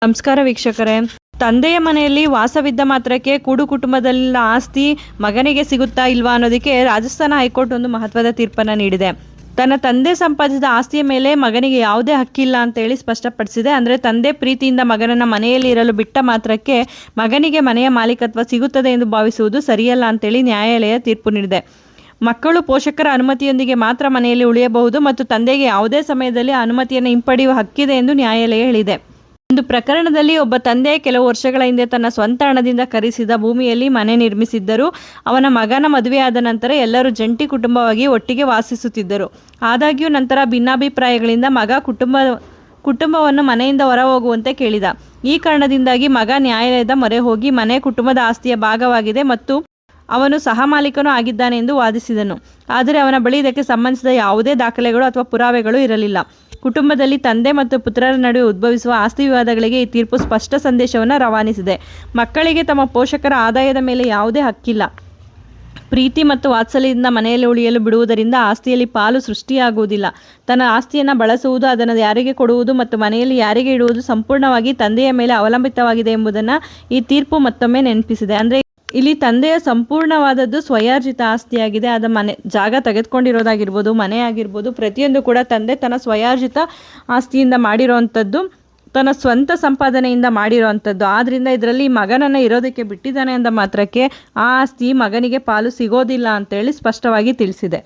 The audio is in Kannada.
ನಮಸ್ಕಾರ ವೀಕ್ಷಕರೇ. ತಂದೆಯ ಮನೆಯಲ್ಲಿ ವಾಸವಿದ್ದ ಮಾತ್ರಕ್ಕೆ ಕೂಡು ಕುಟುಂಬದಲ್ಲಿನ ಆಸ್ತಿ ಮಗನಿಗೆ ಸಿಗುತ್ತಾ ಇಲ್ವಾ ಅನ್ನೋದಕ್ಕೆ ರಾಜಸ್ಥಾನ ಹೈಕೋರ್ಟ್ ಒಂದು ಮಹತ್ವದ ತೀರ್ಪನ್ನು ನೀಡಿದೆ. ತನ್ನ ತಂದೆ ಸಂಪಾದಿಸಿದ ಆಸ್ತಿಯ ಮೇಲೆ ಮಗನಿಗೆ ಯಾವುದೇ ಹಕ್ಕಿಲ್ಲ ಅಂತ ಹೇಳಿ ಸ್ಪಷ್ಟಪಡಿಸಿದೆ. ಅಂದರೆ ತಂದೆ ಪ್ರೀತಿಯಿಂದ ಮಗನನ್ನ ಮನೆಯಲ್ಲಿ ಇರಲು ಬಿಟ್ಟ ಮಾತ್ರಕ್ಕೆ ಮಗನಿಗೆ ಮನೆಯ ಮಾಲೀಕತ್ವ ಸಿಗುತ್ತದೆ ಎಂದು ಭಾವಿಸುವುದು ಸರಿಯಲ್ಲ ಅಂತೇಳಿ ನ್ಯಾಯಾಲಯ ತೀರ್ಪು ನೀಡಿದೆ. ಮಕ್ಕಳು ಪೋಷಕರ ಅನುಮತಿಯೊಂದಿಗೆ ಮಾತ್ರ ಮನೆಯಲ್ಲಿ ಉಳಿಯಬಹುದು ಮತ್ತು ತಂದೆಗೆ ಯಾವುದೇ ಸಮಯದಲ್ಲಿ ಅನುಮತಿಯನ್ನು ಹಿಂಪಡೆಯುವ ಹಕ್ಕಿದೆ ಎಂದು ನ್ಯಾಯಾಲಯ ಹೇಳಿದೆ. ಒಂದು ಪ್ರಕರಣದಲ್ಲಿ ಒಬ್ಬ ತಂದೆ ಕೆಲವು ವರ್ಷಗಳ ಹಿಂದೆ ತನ್ನ ಸ್ವಂತ ಹಣದಿಂದ ಖರೀದಿಸಿದ ಭೂಮಿಯಲ್ಲಿ ಮನೆ ನಿರ್ಮಿಸಿದ್ದರು. ಅವನ ಮಗನ ಮದುವೆಯಾದ ನಂತರ ಎಲ್ಲರೂ ಜಂಟಿ ಕುಟುಂಬವಾಗಿ ಒಟ್ಟಿಗೆ ವಾಸಿಸುತ್ತಿದ್ದರು. ಆದಾಗ್ಯೂ ನಂತರ ಭಿನ್ನಾಭಿಪ್ರಾಯಗಳಿಂದ ಮಗ ಕುಟುಂಬವನ್ನು ಮನೆಯಿಂದ ಹೊರ ಹೋಗುವಂತೆ ಕೇಳಿದ. ಈ ಕಾರಣದಿಂದಾಗಿ ಮಗ ನ್ಯಾಯಾಲಯದ ಮೊರೆ ಹೋಗಿ ಮನೆ ಕುಟುಂಬದ ಆಸ್ತಿಯ ಭಾಗವಾಗಿದೆ ಮತ್ತು ಅವನು ಸಹ ಮಾಲೀಕನೂ ಆಗಿದ್ದಾನೆ ಎಂದು ವಾದಿಸಿದನು. ಆದರೆ ಅವನ ಬಳಿ ಇದಕ್ಕೆ ಸಂಬಂಧಿಸಿದ ಯಾವುದೇ ದಾಖಲೆಗಳು ಅಥವಾ ಪುರಾವೆಗಳು ಇರಲಿಲ್ಲ. ಕುಟುಂಬದಲ್ಲಿ ತಂದೆ ಮತ್ತು ಪುತ್ರರ ನಡುವೆ ಉದ್ಭವಿಸುವ ಆಸ್ತಿ ವಿವಾದಗಳಿಗೆ ಈ ತೀರ್ಪು ಸ್ಪಷ್ಟ ಸಂದೇಶವನ್ನು ರವಾನಿಸಿದೆ. ಮಕ್ಕಳಿಗೆ ತಮ್ಮ ಪೋಷಕರ ಆದಾಯದ ಮೇಲೆ ಯಾವುದೇ ಹಕ್ಕಿಲ್ಲ. ಪ್ರೀತಿ ಮತ್ತು ವಾತ್ಸಲ್ಯದಿಂದ ಮನೆಯಲ್ಲಿ ಉಳಿಯಲು ಬಿಡುವುದರಿಂದ ಆಸ್ತಿಯಲ್ಲಿ ಪಾಲು ಸೃಷ್ಟಿಯಾಗುವುದಿಲ್ಲ. ತನ್ನ ಆಸ್ತಿಯನ್ನು ಬಳಸುವುದು, ಅದನ್ನು ಯಾರಿಗೆ ಕೊಡುವುದು ಮತ್ತು ಮನೆಯಲ್ಲಿ ಯಾರಿಗೆ ಇಡುವುದು ಸಂಪೂರ್ಣವಾಗಿ ತಂದೆಯ ಮೇಲೆ ಅವಲಂಬಿತವಾಗಿದೆ ಎಂಬುದನ್ನು ಈ ತೀರ್ಪು ಮತ್ತೊಮ್ಮೆ ನೆನಪಿಸಿದೆ. ಅಂದರೆ ಇಲ್ಲಿ ತಂದೆಯ ಸಂಪೂರ್ಣವಾದದ್ದು ಸ್ವಯಾರ್ಜಿತ ಆಸ್ತಿಯಾಗಿದೆ. ಅದ ಜಾಗ ತೆಗೆದುಕೊಂಡಿರೋದಾಗಿರ್ಬೋದು, ಮನೆ ಆಗಿರ್ಬೋದು, ಪ್ರತಿಯೊಂದು ಕೂಡ ತಂದೆ ತನ್ನ ಸ್ವಯಾರ್ಜಿತ ಆಸ್ತಿಯಿಂದ ಮಾಡಿರೋವಂಥದ್ದು, ತನ್ನ ಸ್ವಂತ ಸಂಪಾದನೆಯಿಂದ ಮಾಡಿರೋವಂಥದ್ದು. ಆದ್ದರಿಂದ ಇದರಲ್ಲಿ ಮಗನನ್ನು ಇರೋದಕ್ಕೆ ಬಿಟ್ಟಿದ್ದಾನೆ ಅಂದ ಮಾತ್ರಕ್ಕೆ ಆ ಆಸ್ತಿ ಮಗನಿಗೆ ಪಾಲು ಸಿಗೋದಿಲ್ಲ ಅಂತೇಳಿ ಸ್ಪಷ್ಟವಾಗಿ ತಿಳಿಸಿದೆ.